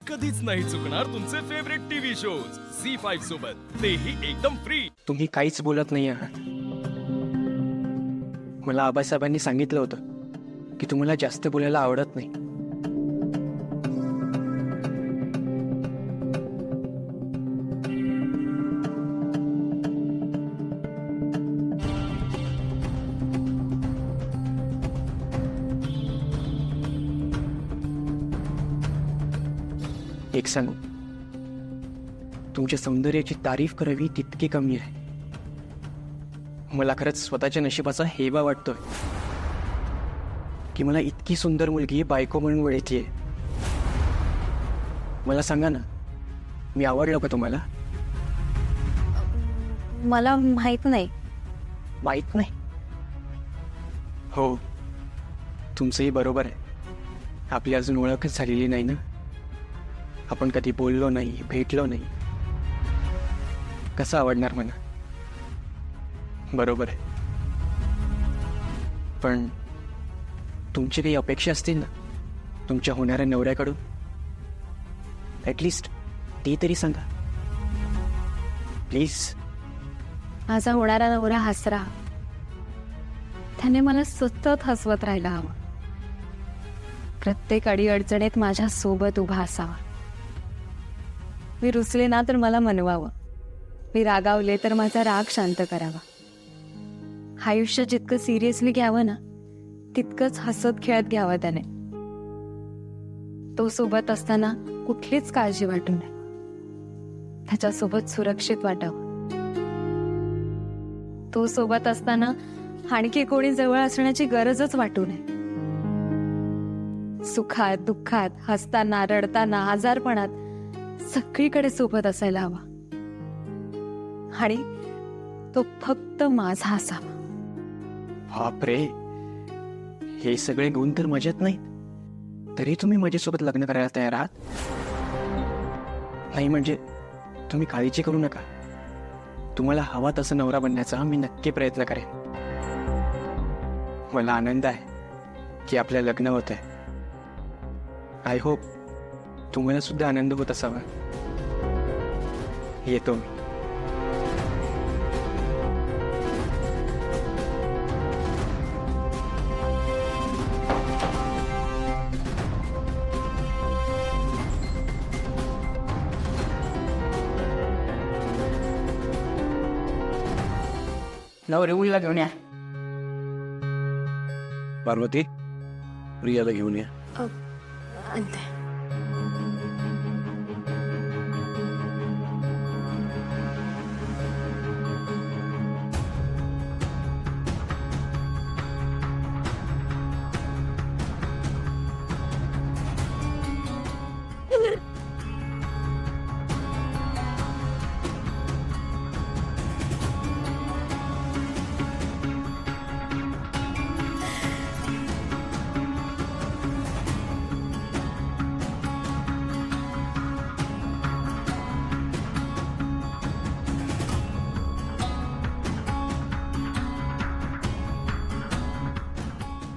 कधीच नाही चुकणार तुमचे फेवरेट टीव्ही शोज झी5 सोबत, तेही एकदम फ्री. तुम्ही काहीच बोलत नाही आहात. मला आबासाहेबांनी सांगितलं होतं की तुम्हाला जास्त बोलायला आवडत नाही. एक सांगू, तुमच्या सौंदर्याची तारीफ करावी तितकी कमी आहे. मला खरंच स्वतःच्या नशिबाचा हेवा वाटतोय की मला इतकी सुंदर मुलगी बायको म्हणून मिळतेय. मला सांगा ना, मी आवडलो का तुम्हाला? मला माहित नाही. माहित नाही? हो, तुमचंही बरोबर आहे. आपली अजून ओळखच झालेली नाही ना. आपण कधी बोललो नाही, भेटलो नाही. कसं आवडणार मला? बरोबर आहे. पण तुमची काही अपेक्षा असतील ना तुमच्या होणाऱ्या नवऱ्याकडून? ॲटलिस्ट ती तरी सांगा प्लीज. माझा होणारा नवरा हसरा, त्याने मला सतत हसवत राहायला हवं. प्रत्येक अडीअडचणीत माझ्या सोबत उभा असावा. मी रुसले ना तर मला मनवावं. मी रागावले तर माझा राग शांत करावा. आयुष्य जितकं सिरियसली घ्यावं ना, तितकंच हसत खेळत घ्यावं त्याने. तो सोबत असताना कुठलीच काळजी वाटू नये. त्याच्यासोबत सुरक्षित वाटावं. तो सोबत असताना आणखी कोणी जवळ असण्याची गरजच वाटू नये. सुखात दुःखात, हसताना रडताना, आजारपणात सगळीकडे सोबत असायला हवा. आणि तो फक्त माझा असावा. बापरे, हे सगळे गुण तर मजेत नाहीत, तरी तुम्ही माझ्यासोबत लग्न करायला तयार आहात? नाही म्हणजे तुम्ही काळजी करू नका. तुम्हाला हवा तसं नवरा बनण्याचा मी नक्की प्रयत्न करेन. मला आनंद आहे की आपलं लग्न होत आहे. आय होप तुम्हाला सुद्धा आनंद होत असावा. येतो मी. नवरीला घेऊन या. पार्वती, प्रियाला घेऊन या.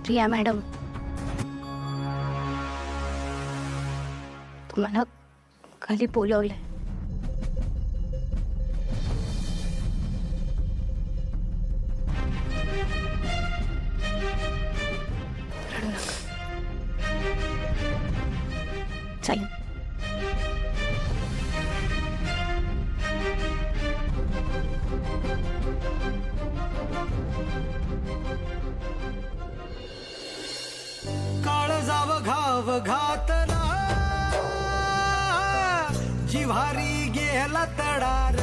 प्रिया मॅडम, तुम्हाला खाली बोलवलंय. रडू नका. चालेल. काळजाव घाव घातला, जिव्हारी गेला तडार.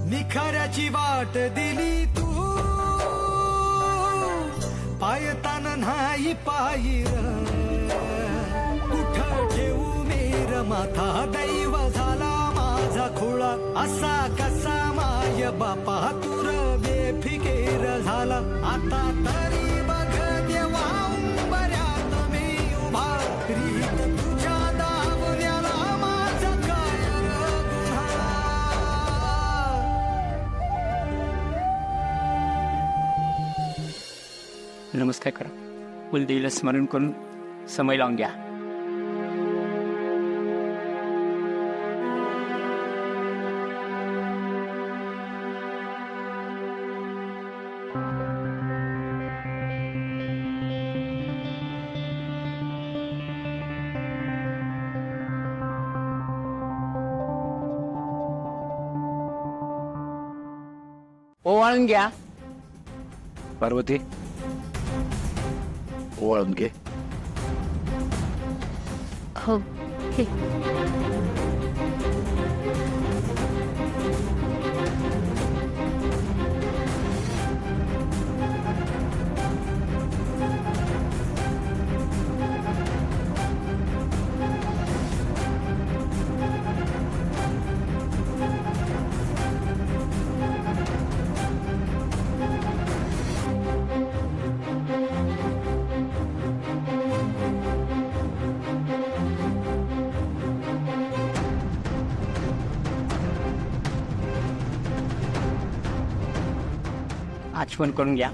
निखऱ्याची वाट दिली तू, पायतान नाही पायीर. कुठं ठेवू मेर माथा, दैव झाला माझा खुळा. असा कसा माय बापा तुर बेफिकेर झाला. आता तरी बघ देवा उंबऱ्यात मी उभा. रीत तुझ्या दावण्याला माझा काय र गुन्हा. नमस्कार करा. कुलदेवीला स्मरण करून समय लावून घ्या. ओवाळून घ्या. पार्वती ओवाळून घे. हो हे आठवण करून घ्या.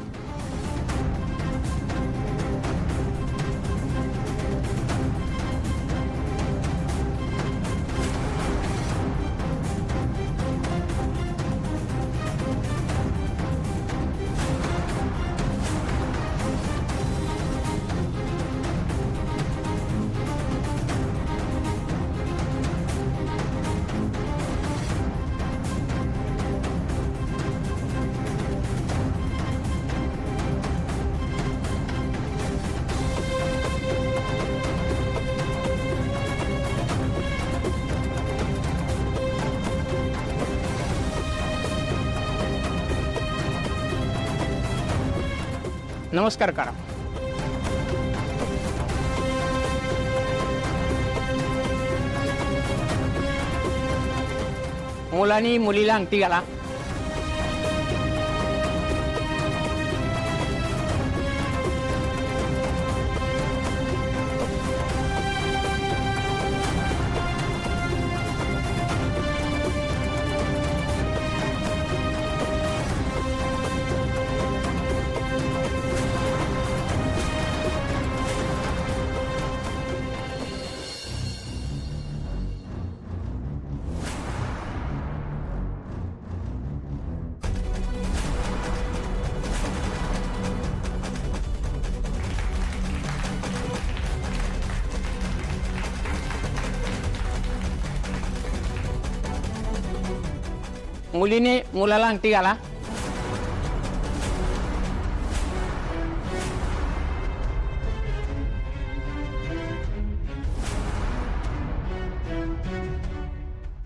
नमस्कार करा. मुलांनी मुलीला अंगठी घाला. मुलीने मुलाला अंगठी घाला.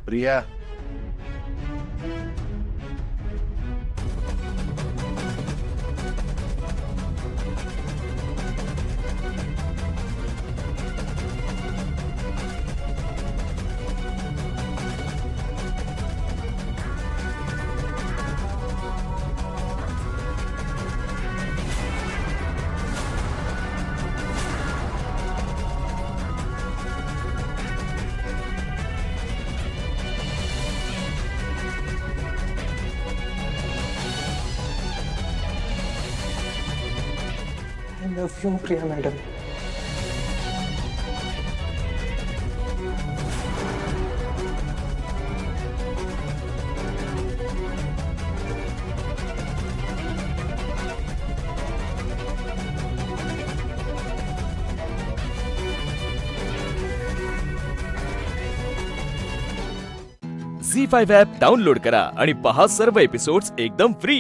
Priya I love you Priya madam. Zee5 app download करा आणि पहा सर्व एपिसोड्स एकदम फ्री.